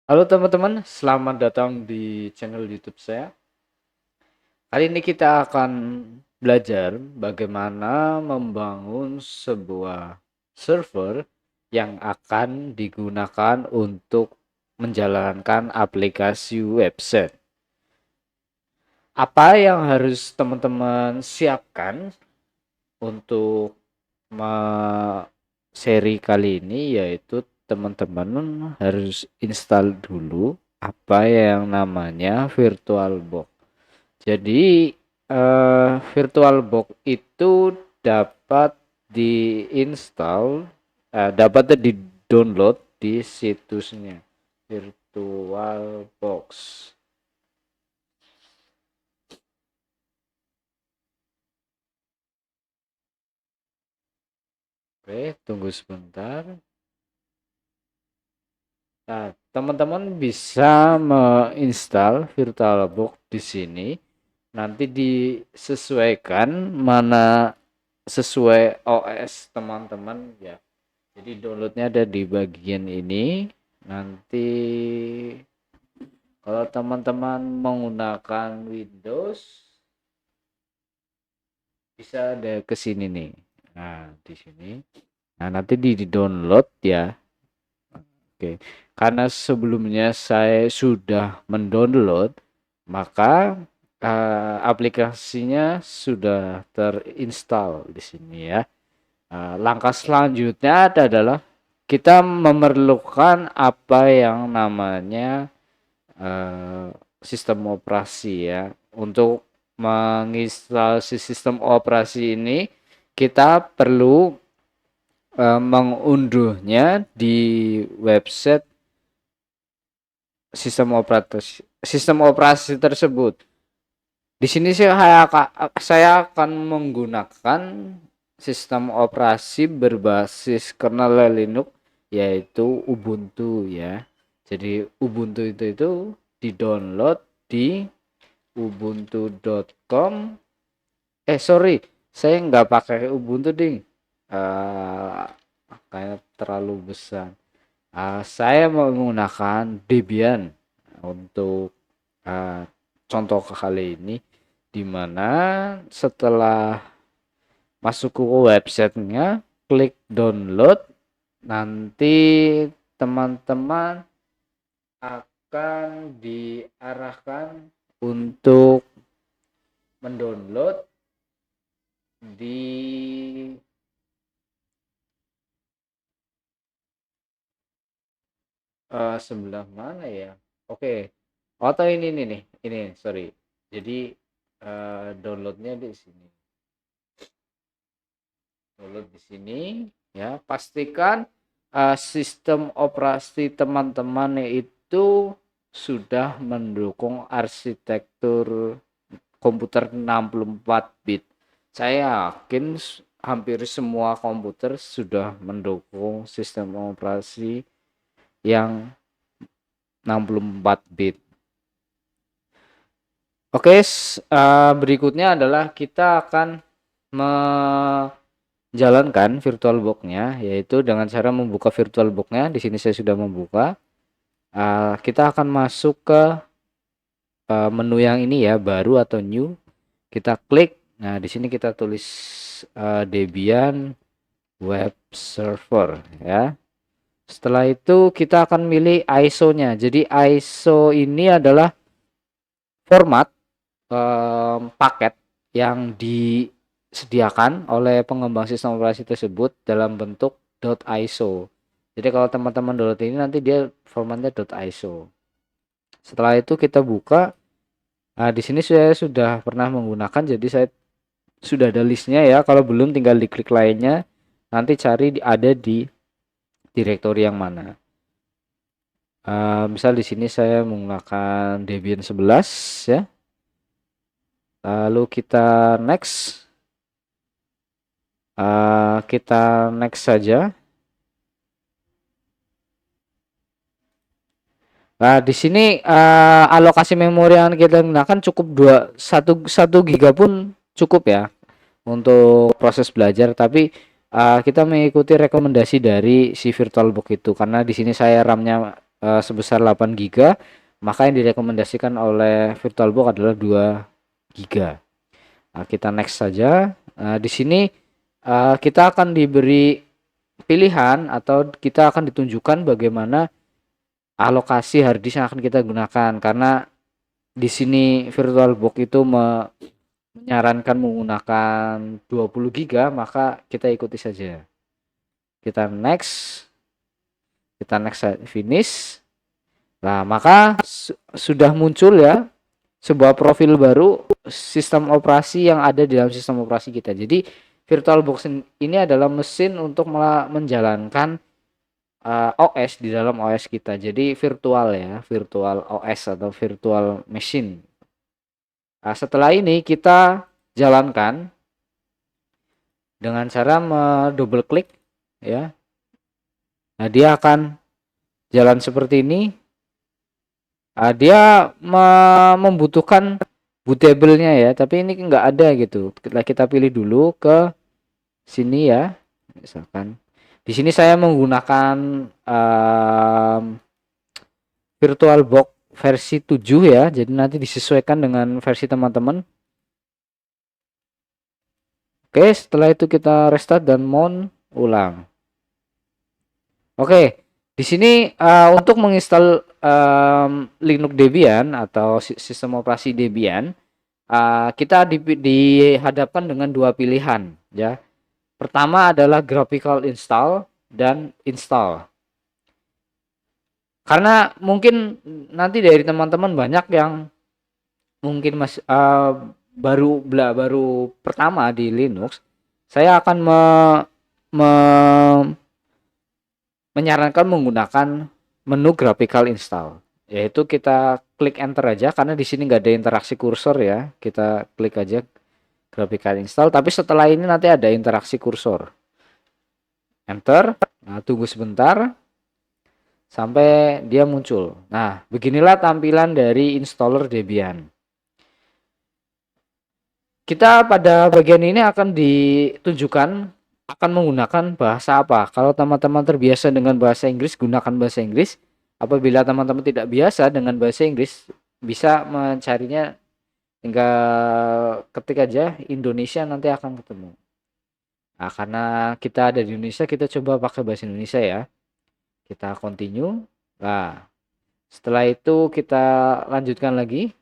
Halo teman-teman, selamat datang di channel YouTube saya. Kali ini kita akan belajar bagaimana membangun sebuah server yang akan digunakan untuk menjalankan aplikasi website. Apa yang harus teman-teman siapkan untuk seri kali ini, yaitu teman-teman harus install dulu apa yang namanya VirtualBox. Jadi VirtualBox itu dapat diinstal, dapat di-download di situsnya VirtualBox. Oke, tunggu sebentar. Nah, teman-teman bisa menginstal VirtualBox di sini. Nanti disesuaikan mana sesuai OS teman-teman ya. Jadi downloadnya ada di bagian ini. Nanti kalau teman-teman menggunakan Windows bisa ada ke sini nih. Nah, di sini. Nah, nanti di-download ya. Oke. Karena sebelumnya saya sudah mendownload, maka aplikasinya sudah terinstall di sini ya. Langkah selanjutnya adalah kita memerlukan apa yang namanya sistem operasi ya. Untuk menginstalasi sistem operasi ini kita perlu mengunduhnya di website sistem operasi tersebut. Di sini saya akan menggunakan sistem operasi berbasis kernel Linux, yaitu Ubuntu ya. Jadi Ubuntu itu di-download di ubuntu.com. Sorry, saya nggak pakai Ubuntu ding. Kayak terlalu besar. Saya menggunakan Debian untuk contoh kali ini, dimana setelah masuk ke websitenya, klik download, nanti teman-teman akan diarahkan untuk mendownload di sebelah mana ya? Oke. Atau ini nih, ini sorry. Jadi downloadnya di sini. Download di sini ya. Pastikan sistem operasi teman-teman itu sudah mendukung arsitektur komputer 64 bit. Saya yakin hampir semua komputer sudah mendukung sistem operasi yang 64 bit. Oke, berikutnya adalah kita akan menjalankan VirtualBox-nya, yaitu dengan cara membuka VirtualBox-nya. Di sini saya sudah membuka. Kita akan masuk ke menu yang ini ya, baru atau new. Kita klik. Nah, di sini kita tulis Debian Web Server ya. Setelah itu kita akan milih ISO-nya. Jadi ISO ini adalah format paket yang disediakan oleh pengembang sistem operasi tersebut dalam bentuk .iso. Jadi kalau teman-teman download ini nanti dia formatnya .iso. Setelah itu kita buka. Nah, di sini saya sudah pernah menggunakan, jadi saya sudah ada listnya ya. Kalau belum tinggal diklik lainnya. Nanti cari ada di direktori yang mana. Misal di sini saya menggunakan Debian 11 ya. Lalu kita next. Kita next saja. Nah, di sini alokasi memori yang kita gunakan cukup 1 giga pun cukup ya untuk proses belajar, tapi kita mengikuti rekomendasi dari si VirtualBox itu karena di sini saya RAM-nya sebesar 8 GB, maka yang direkomendasikan oleh VirtualBox adalah 2 GB. Nah, kita next saja. Di sini kita akan diberi pilihan atau kita akan ditunjukkan bagaimana alokasi hard disk yang akan kita gunakan, karena di sini VirtualBox itu menyarankan menggunakan 20 GB, maka kita ikuti saja. Kita next finish. Nah, maka sudah muncul ya sebuah profil baru sistem operasi yang ada di dalam sistem operasi kita. Jadi VirtualBox ini adalah mesin untuk menjalankan OS di dalam OS kita. Jadi virtual ya, virtual OS atau virtual machine. Nah, setelah ini kita jalankan dengan cara double klik ya. Nah, dia akan jalan seperti ini. Dia membutuhkan bootable-nya ya, tapi ini nggak ada gitu. Kita pilih dulu ke sini ya. Misalkan di sini saya menggunakan VirtualBox versi 7 ya. Jadi nanti disesuaikan dengan versi teman-teman. Oke, setelah itu kita restart dan mount ulang. Oke, di sini untuk menginstal Linux Debian atau sistem operasi Debian, kita dihadapkan dengan dua pilihan ya. Pertama adalah graphical install dan install. Karena mungkin nanti dari teman-teman banyak yang mungkin baru pertama di Linux, saya akan menyarankan menggunakan menu graphical install, yaitu kita klik enter aja karena di sini nggak ada interaksi kursor ya. Kita klik aja graphical install, tapi setelah ini nanti ada interaksi kursor. Enter, nah tunggu sebentar sampai dia muncul. Nah, beginilah tampilan dari installer Debian. Kita pada bagian ini akan ditunjukkan akan menggunakan bahasa apa. Kalau teman-teman terbiasa dengan bahasa Inggris, gunakan bahasa Inggris. Apabila teman-teman tidak biasa dengan bahasa Inggris, bisa mencarinya, tinggal ketik aja Indonesia, nanti akan ketemu. Nah, karena kita ada di Indonesia, kita coba pakai bahasa Indonesia ya. Kita continue. Nah, setelah itu kita lanjutkan lagi.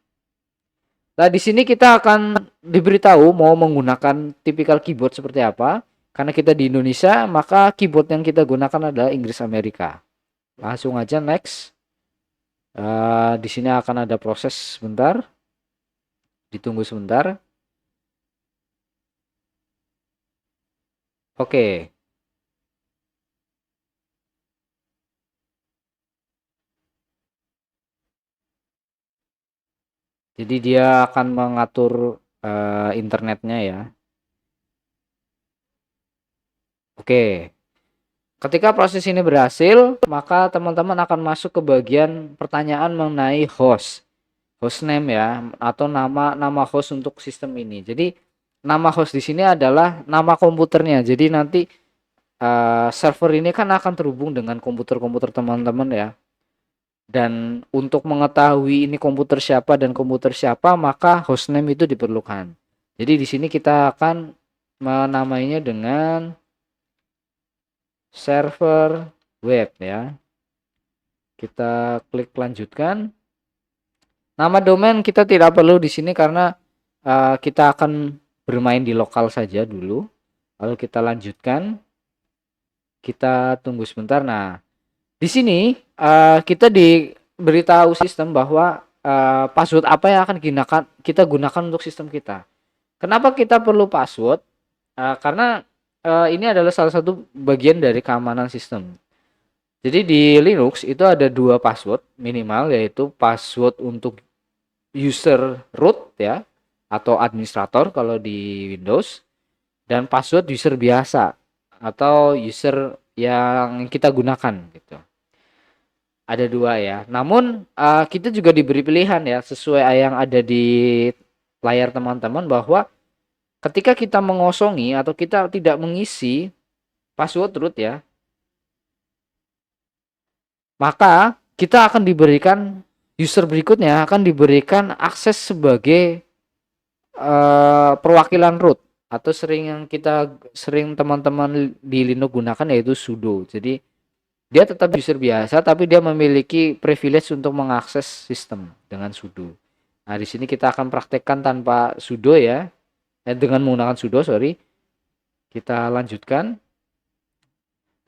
Nah, di sini kita akan diberitahu mau menggunakan tipikal keyboard seperti apa. Karena kita di Indonesia, maka keyboard yang kita gunakan adalah Inggris Amerika. Langsung aja next. Di sini akan ada proses sebentar. Ditunggu sebentar. Oke. Jadi dia akan mengatur internetnya ya. Oke. Ketika proses ini berhasil, maka teman-teman akan masuk ke bagian pertanyaan mengenai host name ya, atau nama host untuk sistem ini. Jadi nama host di sini adalah nama komputernya. Jadi nanti server ini kan akan terhubung dengan komputer-komputer teman-teman ya. Dan untuk mengetahui ini komputer siapa dan komputer siapa, maka hostname itu diperlukan. Jadi di sini kita akan menamainya dengan server web ya. Kita klik lanjutkan. Nama domain kita tidak perlu di sini karena kita akan bermain di lokal saja dulu. Lalu kita lanjutkan. Kita tunggu sebentar. Nah, di sini kita diberitahu sistem bahwa password apa yang akan kita gunakan untuk sistem kita. Kenapa kita perlu password? Karena ini adalah salah satu bagian dari keamanan sistem. Jadi di Linux itu ada dua password minimal, yaitu password untuk user root ya, atau administrator kalau di Windows, dan password user biasa atau user yang kita gunakan gitu. Ada dua ya. Namun kita juga diberi pilihan ya, sesuai yang ada di layar teman-teman, bahwa ketika kita mengosongi atau kita tidak mengisi password root ya, maka kita akan diberikan user berikutnya akan diberikan akses sebagai perwakilan root atau sering teman-teman di Linux gunakan yaitu sudo. Jadi dia tetap user biasa tapi dia memiliki privilege untuk mengakses sistem dengan sudo. Nah, di sini kita akan praktekkan tanpa sudo ya. Dengan menggunakan sudo, sorry. Kita lanjutkan.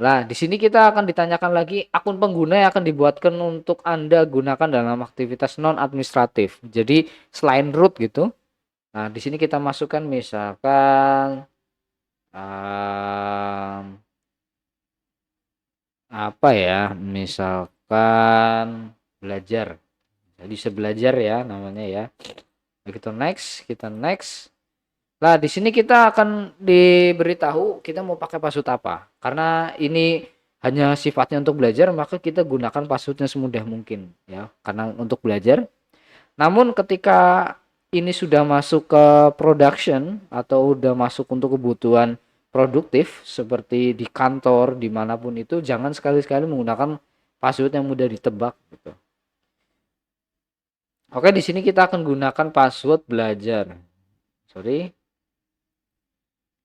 Nah, di sini kita akan ditanyakan lagi akun pengguna yang akan dibuatkan untuk Anda gunakan dalam aktivitas non administratif. Jadi selain root gitu. Nah, di sini kita masukkan misalkan apa ya? Misalkan belajar. Jadi bisa belajar ya namanya ya. Kita next. Nah, di sini kita akan diberitahu kita mau pakai password apa. Karena ini hanya sifatnya untuk belajar, maka kita gunakan passwordnya semudah mungkin ya. Karena untuk belajar. Namun ketika ini sudah masuk ke production atau udah masuk untuk kebutuhan produktif seperti di kantor dimanapun itu, jangan sekali-sekali menggunakan password yang mudah ditebak gitu. Oke, di sini kita akan gunakan password belajar. Sorry.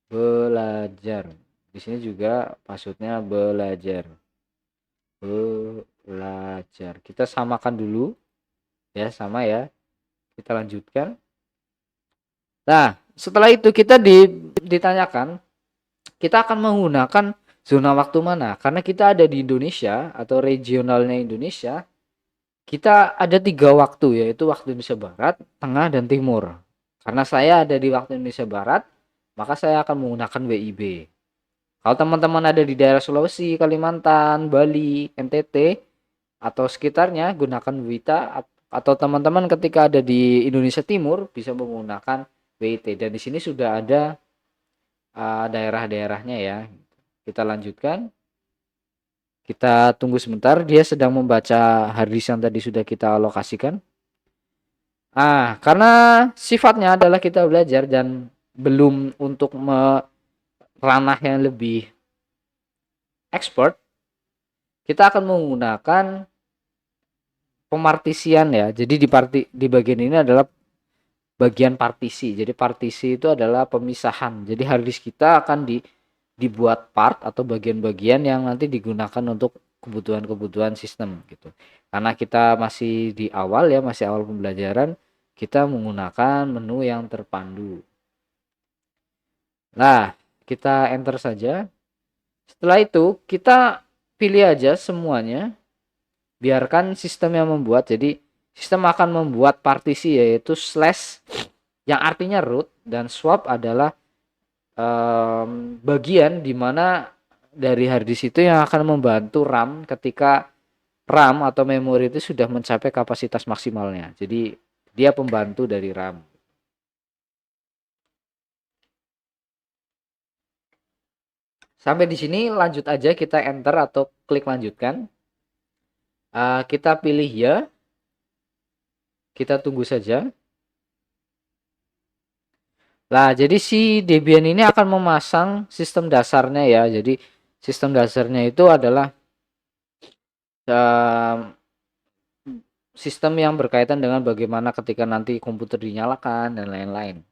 Belajar. Di sini juga passwordnya belajar. Belajar. Kita samakan dulu. Ya, sama ya. Kita lanjutkan. Nah, setelah itu kita ditanyakan, kita akan menggunakan zona waktu mana? Karena kita ada di Indonesia atau regionalnya Indonesia, kita ada 3 waktu, yaitu waktu Indonesia Barat, Tengah, dan Timur. Karena saya ada di waktu Indonesia Barat, maka saya akan menggunakan WIB. Kalau teman-teman ada di daerah Sulawesi, Kalimantan, Bali, NTT, atau sekitarnya, gunakan WITA. Atau teman-teman ketika ada di Indonesia Timur, bisa menggunakan WIT. Dan di sini sudah ada daerah-daerahnya ya. Kita lanjutkan. Kita tunggu sebentar, dia sedang membaca harddisk yang tadi sudah kita alokasikan. Karena sifatnya adalah kita belajar dan belum untuk ranah yang lebih expert, kita akan menggunakan pemartisian ya. Jadi di bagian ini adalah bagian partisi. Jadi partisi itu adalah pemisahan. Jadi harddisk kita akan dibuat part atau bagian-bagian yang nanti digunakan untuk kebutuhan-kebutuhan sistem gitu. Karena kita masih di awal ya, masih awal pembelajaran, kita menggunakan menu yang terpandu. Nah, kita enter saja. Setelah itu kita pilih aja semuanya. Biarkan sistem yang membuat. Jadi sistem akan membuat partisi yaitu slash yang artinya root dan swap adalah bagian dimana dari harddisk itu yang akan membantu RAM ketika RAM atau memori itu sudah mencapai kapasitas maksimalnya. Jadi dia pembantu dari RAM. Sampai di sini lanjut aja, kita enter atau klik lanjutkan. Kita pilih ya. Kita tunggu saja. Nah, jadi si Debian ini akan memasang sistem dasarnya ya. Jadi sistem dasarnya itu adalah sistem yang berkaitan dengan bagaimana ketika nanti komputer dinyalakan dan lain-lain.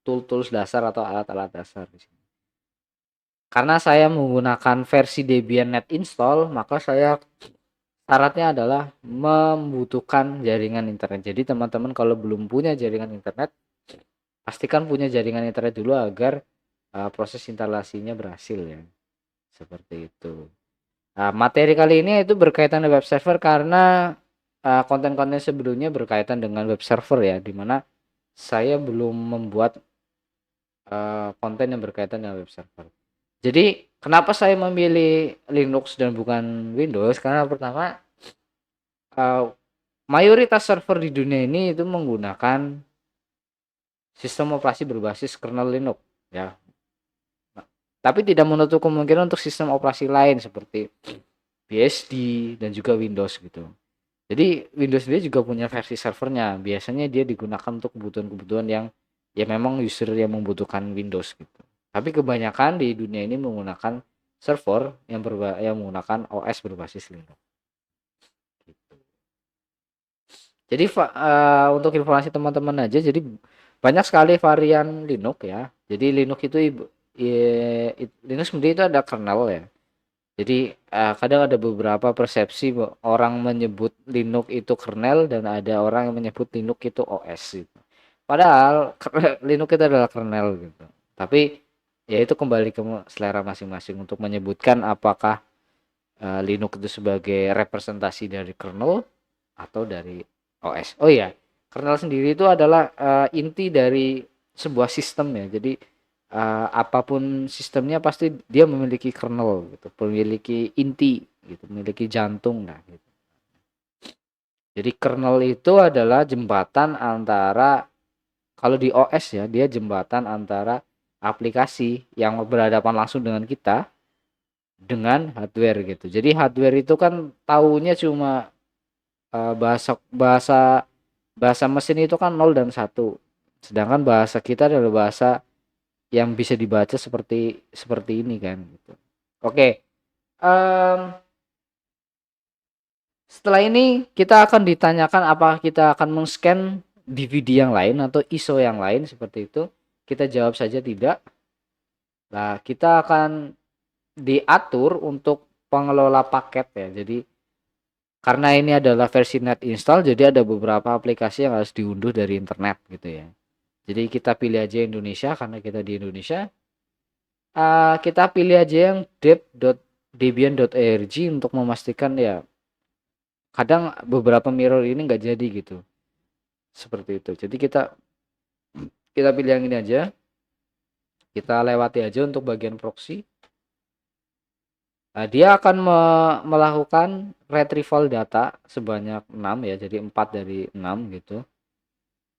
Tools dasar atau alat-alat dasar di sini. Karena saya menggunakan versi Debian Net Install, maka saya syaratnya adalah membutuhkan jaringan internet. Jadi teman-teman kalau belum punya jaringan internet, pastikan punya jaringan internet dulu agar proses instalasinya berhasil ya. Seperti itu. Materi kali ini itu berkaitan dengan web server karena konten-konten sebelumnya berkaitan dengan web server ya, dimana saya belum membuat konten yang berkaitan dengan web server. Jadi kenapa saya memilih Linux dan bukan Windows? Karena pertama mayoritas server di dunia ini itu menggunakan sistem operasi berbasis kernel Linux ya. Tapi tidak menutup kemungkinan untuk sistem operasi lain seperti BSD dan juga Windows gitu. Jadi Windows dia juga punya versi servernya. Biasanya dia digunakan untuk kebutuhan-kebutuhan yang ya memang user yang membutuhkan Windows gitu. Tapi kebanyakan di dunia ini menggunakan server yang menggunakan OS berbasis Linux. Gitu. Jadi untuk informasi teman-teman aja, jadi banyak sekali varian Linux ya. Jadi Linux itu Linux sendiri itu ada kernel ya. Jadi kadang ada beberapa persepsi orang menyebut Linux itu kernel dan ada orang yang menyebut Linux itu OS gitu. Padahal Linux itu adalah kernel gitu. Tapi ya itu kembali ke selera masing-masing untuk menyebutkan apakah Linux itu sebagai representasi dari kernel atau dari OS. Oh iya, kernel sendiri itu adalah inti dari sebuah sistem ya. Jadi apapun sistemnya pasti dia memiliki kernel gitu, memiliki inti gitu, memiliki jantung lah gitu. Jadi kernel itu adalah jembatan antara, kalau di OS ya, dia jembatan antara aplikasi yang berhadapan langsung dengan kita dengan hardware gitu. Jadi hardware itu kan taunya cuma bahasa bahasa bahasa mesin itu kan nol dan satu. Sedangkan bahasa kita adalah bahasa yang bisa dibaca seperti seperti ini kan gitu. Oke. em, Setelah ini kita akan ditanyakan apakah kita akan meng-scan DVD yang lain atau ISO yang lain seperti itu. Kita jawab saja tidak. Nah, kita akan diatur untuk pengelola paket ya. Jadi karena ini adalah versi net install, jadi ada beberapa aplikasi yang harus diunduh dari internet gitu ya. Jadi kita pilih aja Indonesia karena kita di Indonesia. Kita pilih aja yang dep.debian.org untuk memastikan ya. Kadang beberapa mirror ini nggak jadi gitu. Seperti itu. Jadi kita kita pilih yang ini aja. Kita lewati aja untuk bagian proxy. Nah, dia akan melakukan retrieval data sebanyak 6 ya, jadi 4 dari 6 gitu.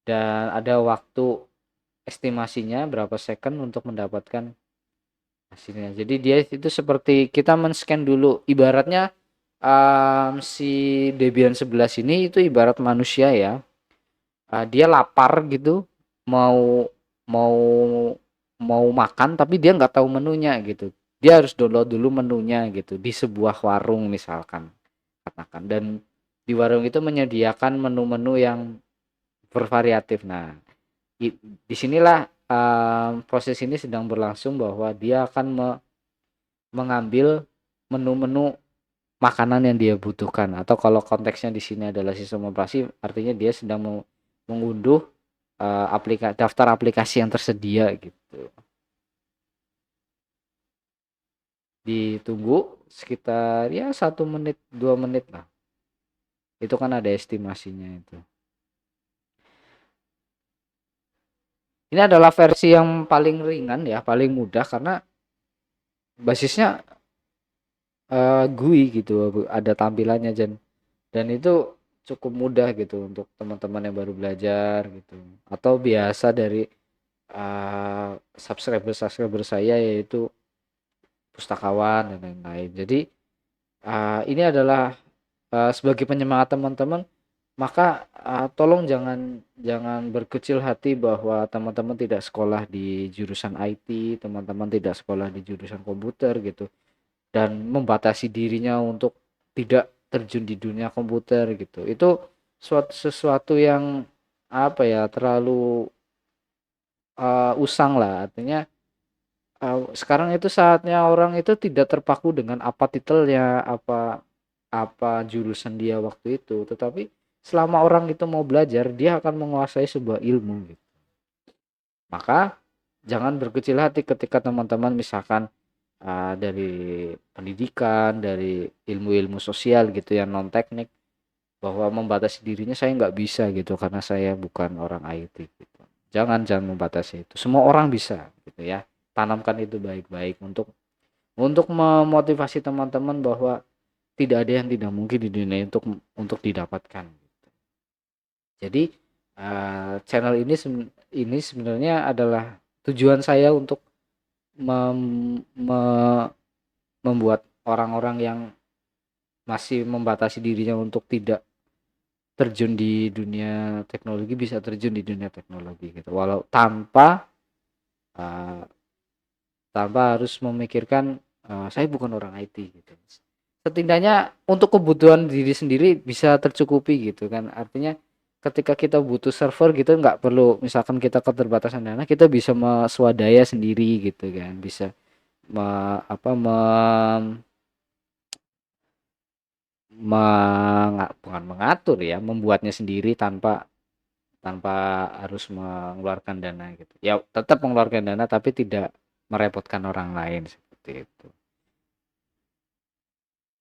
Dan ada waktu estimasinya berapa second untuk mendapatkan hasilnya. Jadi dia itu seperti kita men-scan dulu, ibaratnya si Debian 11 ini itu ibarat manusia ya. Dia lapar gitu, mau mau mau makan tapi dia nggak tahu menunya gitu. Dia harus download dulu menunya gitu di sebuah warung misalkan katakan, dan di warung itu menyediakan menu-menu yang bervariatif. Nah, disinilah proses ini sedang berlangsung bahwa dia akan mengambil menu-menu makanan yang dia butuhkan, atau kalau konteksnya di sini adalah sistem operasi, artinya dia sedang mengunduh daftar aplikasi yang tersedia gitu. Ditunggu sekitar ya 1 menit 2 menit lah. Itu kan ada estimasinya itu. Ini adalah versi yang paling ringan ya, paling mudah karena basisnya GUI gitu, ada tampilannya dan itu cukup mudah gitu untuk teman-teman yang baru belajar gitu, atau biasa dari subscriber saya yaitu pustakawan dan lain-lain. Jadi ini adalah sebagai penyemangat teman-teman, maka tolong jangan jangan berkecil hati bahwa teman-teman tidak sekolah di jurusan IT, teman-teman tidak sekolah di jurusan komputer gitu, dan membatasi dirinya untuk tidak terjun di dunia komputer gitu. Itu sesuatu yang apa ya, terlalu usang lah. Artinya sekarang itu saatnya orang itu tidak terpaku dengan apa titelnya, apa apa jurusan dia waktu itu, tetapi selama orang itu mau belajar, dia akan menguasai sebuah ilmu gitu. Maka jangan berkecil hati ketika teman-teman misalkan dari pendidikan, dari ilmu-ilmu sosial gitu yang non teknik, bahwa membatasi dirinya saya nggak bisa gitu karena saya bukan orang IT gitu. Jangan membatasi itu. Semua orang bisa gitu ya. Tanamkan itu baik-baik untuk memotivasi teman-teman bahwa tidak ada yang tidak mungkin di dunia untuk didapatkan. Jadi channel ini sebenarnya adalah tujuan saya untuk mem- me- membuat orang-orang yang masih membatasi dirinya untuk tidak terjun di dunia teknologi bisa terjun di dunia teknologi gitu, walau uh, tanpa harus memikirkan saya bukan orang IT gitu. Setidaknya untuk kebutuhan diri sendiri bisa tercukupi gitu kan, artinya ketika kita butuh server gitu nggak perlu misalkan kita keterbatasan dana, kita bisa swadaya sendiri gitu kan, bisa apa bukan mengatur ya, membuatnya sendiri tanpa tanpa harus mengeluarkan dana gitu. Ya tetap mengeluarkan dana tapi tidak merepotkan orang lain seperti itu.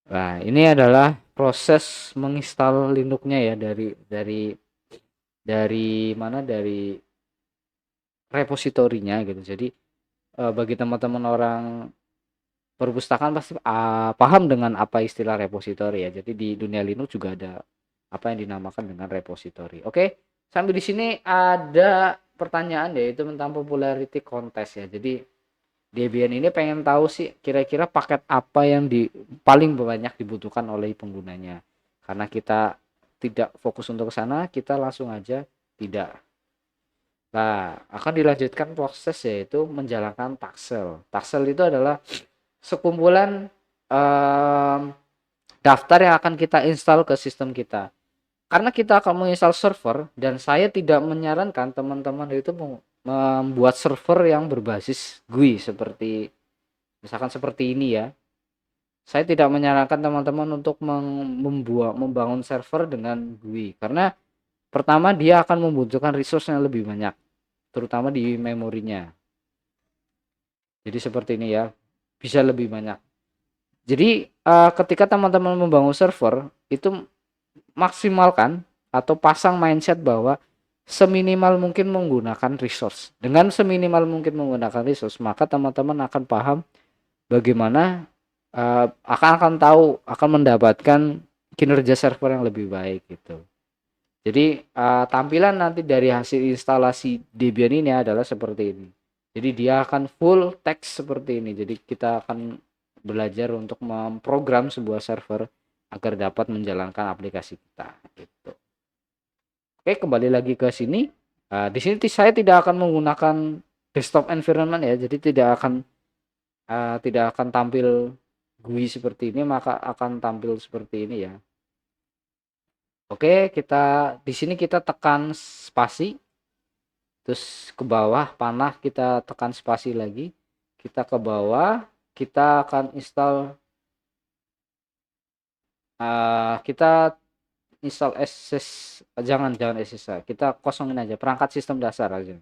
Nah, ini adalah proses menginstal Linux-nya ya dari mana dari repositorinya gitu. Jadi bagi teman-teman orang perpustakaan pasti paham dengan apa istilah repositori ya. Jadi di dunia Linux juga ada apa yang dinamakan dengan repositori. Oke, sampai di sini ada pertanyaan yaitu tentang popularity contest ya. Jadi Debian ini pengen tahu sih kira-kira paket apa yang paling banyak dibutuhkan oleh penggunanya. Karena kita tidak fokus untuk ke sana, kita langsung aja tidak. Nah, akan dilanjutkan proses yaitu menjalankan taksel. Taksel itu adalah sekumpulan um, daftar yang akan kita install ke sistem kita. Karena kita akan menginstal server dan saya tidak menyarankan teman-teman itu membuat server yang berbasis GUI seperti misalkan seperti ini ya. Saya tidak menyarankan teman-teman untuk membangun server dengan GUI karena pertama dia akan membutuhkan resource yang lebih banyak, terutama di memorinya. Jadi seperti ini ya, bisa lebih banyak. Jadi ketika teman-teman membangun server itu maksimalkan atau pasang mindset bahwa seminimal mungkin menggunakan resource. Dengan seminimal mungkin menggunakan resource, maka teman-teman akan paham bagaimana akan tahu akan mendapatkan kinerja server yang lebih baik gitu. Jadi tampilan nanti dari hasil instalasi Debian ini adalah seperti ini. Jadi dia akan full text seperti ini. Jadi kita akan belajar untuk memprogram sebuah server agar dapat menjalankan aplikasi kita gitu. Oke, kembali lagi ke sini. Di sini saya tidak akan menggunakan desktop environment ya. Jadi tidak akan tampil GUI seperti ini, maka akan tampil seperti ini ya. Oke, di sini kita tekan spasi. Terus ke bawah panah kita tekan spasi lagi. Kita ke bawah, kita akan install kita install SS jangan SSH, kita kosongin aja perangkat sistem dasar aja.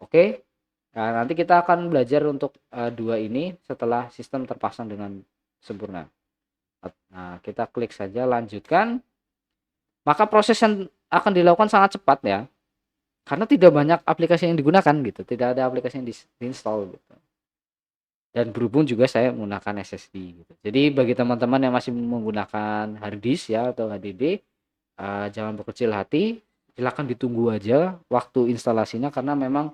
Oke. Nah, nanti kita akan belajar untuk dua ini setelah sistem terpasang dengan sempurna. Nah, kita klik saja lanjutkan. Maka proses yang akan dilakukan sangat cepat ya. Karena tidak banyak aplikasi yang digunakan gitu, tidak ada aplikasi yang diinstal gitu. Dan berhubung juga saya menggunakan SSD gitu. Jadi bagi teman-teman yang masih menggunakan hard disk ya atau HDD, jangan berkecil hati, silakan ditunggu aja waktu instalasinya karena memang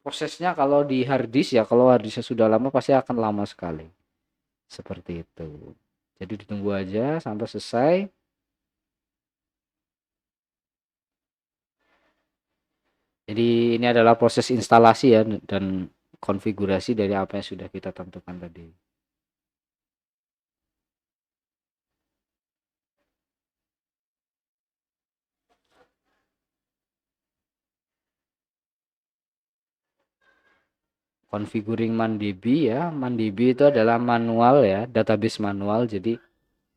prosesnya kalau di hard disk ya, kalau hard disknya sudah lama pasti akan lama sekali. Seperti itu. Jadi ditunggu aja sampai selesai. Jadi ini adalah proses instalasi ya dan konfigurasi dari apa yang sudah kita tentukan tadi. Configuring MonDB ya. MonDB itu adalah manual ya, database manual. Jadi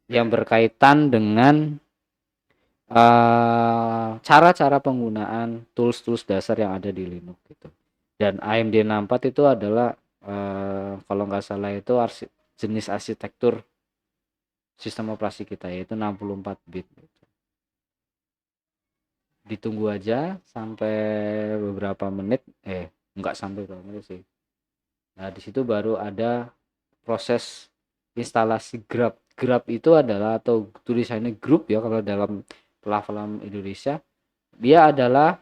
yang berkaitan dengan cara-cara penggunaan tools-tools dasar yang ada di Linux gitu. Dan AMD 64 itu adalah kalau nggak salah itu jenis arsitektur sistem operasi kita yaitu 64 bit gitu. Ditunggu aja sampai beberapa menit nggak sampai berapa menit sih. Nah, di situ baru ada proses instalasi grab. Grab itu adalah atau tulisannya grup ya kalau dalam pelafalan Indonesia. Dia adalah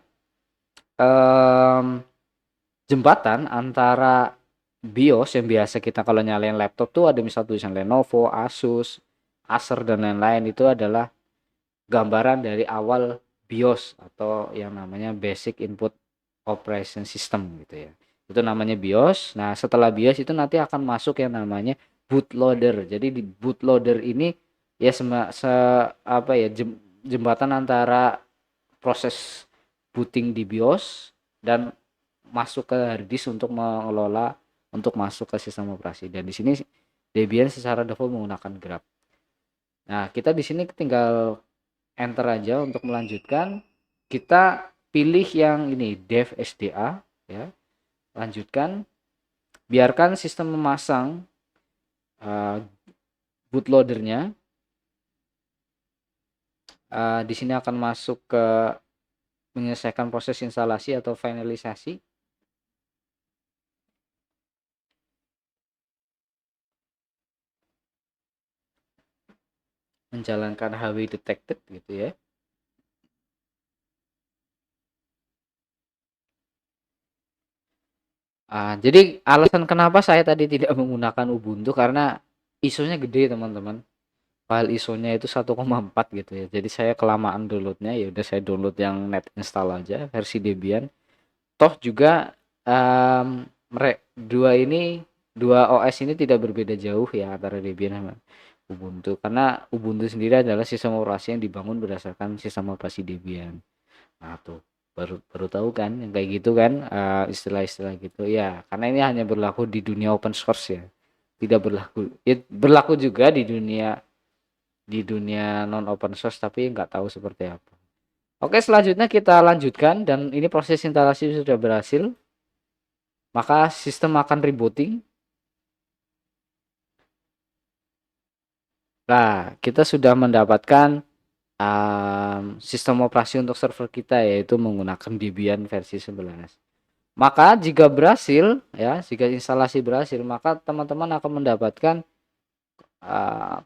jembatan antara BIOS yang biasa kita kalau nyalain laptop tuh ada misal tulisan Lenovo, Asus, Acer dan lain-lain, itu adalah gambaran dari awal BIOS atau yang namanya Basic Input Operation System gitu ya. Itu namanya BIOS. Nah, setelah BIOS itu nanti akan masuk yang namanya bootloader. Jadi di bootloader ini ya apa ya jembatan antara proses booting di BIOS dan masuk ke hard disk untuk mengelola untuk masuk ke sistem operasi. Dan di sini Debian secara default menggunakan grep. Nah, kita di sini tinggal enter aja untuk melanjutkan. Kita pilih yang ini dev SDA ya. Lanjutkan. Biarkan sistem memasang bootloadernya. Di sini akan masuk ke menyelesaikan proses instalasi atau finalisasi. Menjalankan HW detected gitu ya. Jadi alasan kenapa saya tadi tidak menggunakan Ubuntu karena ISO-nya gede teman-teman. File ISO-nya itu 1,4 gitu ya. Jadi saya kelamaan downloadnya, ya udah saya download yang net install aja versi Debian. Toh juga dua OS ini tidak berbeda jauh ya antara Debian sama Ubuntu, karena Ubuntu sendiri adalah sistem operasi yang dibangun berdasarkan sistem operasi Debian. Nah tuh baru tahu kan yang kayak gitu kan, istilah-istilah gitu ya, karena ini hanya berlaku di dunia open source ya, tidak berlaku juga di dunia non open source, tapi nggak tahu seperti apa. Oke, selanjutnya kita lanjutkan, dan ini proses instalasi sudah berhasil, maka sistem akan rebooting. Nah, kita sudah mendapatkan sistem operasi untuk server kita, yaitu menggunakan Debian versi 11. Maka jika berhasil ya, jika instalasi berhasil, maka teman-teman akan mendapatkan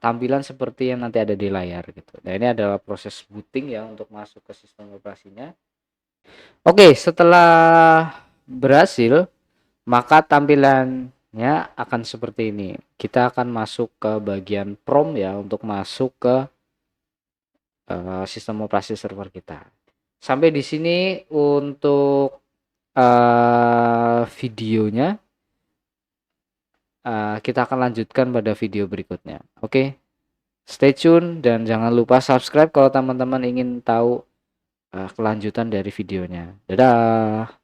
tampilan seperti yang nanti ada di layar gitu. Nah, ini adalah proses booting ya untuk masuk ke sistem operasinya. Oke, setelah berhasil, maka tampilannya akan seperti ini. Kita akan masuk ke bagian prompt ya untuk masuk ke sistem operasi server kita. Sampai di sini untuk videonya. Kita akan lanjutkan pada video berikutnya. Oke, stay tune dan jangan lupa subscribe kalau teman-teman ingin tahu kelanjutan dari videonya. Dadah.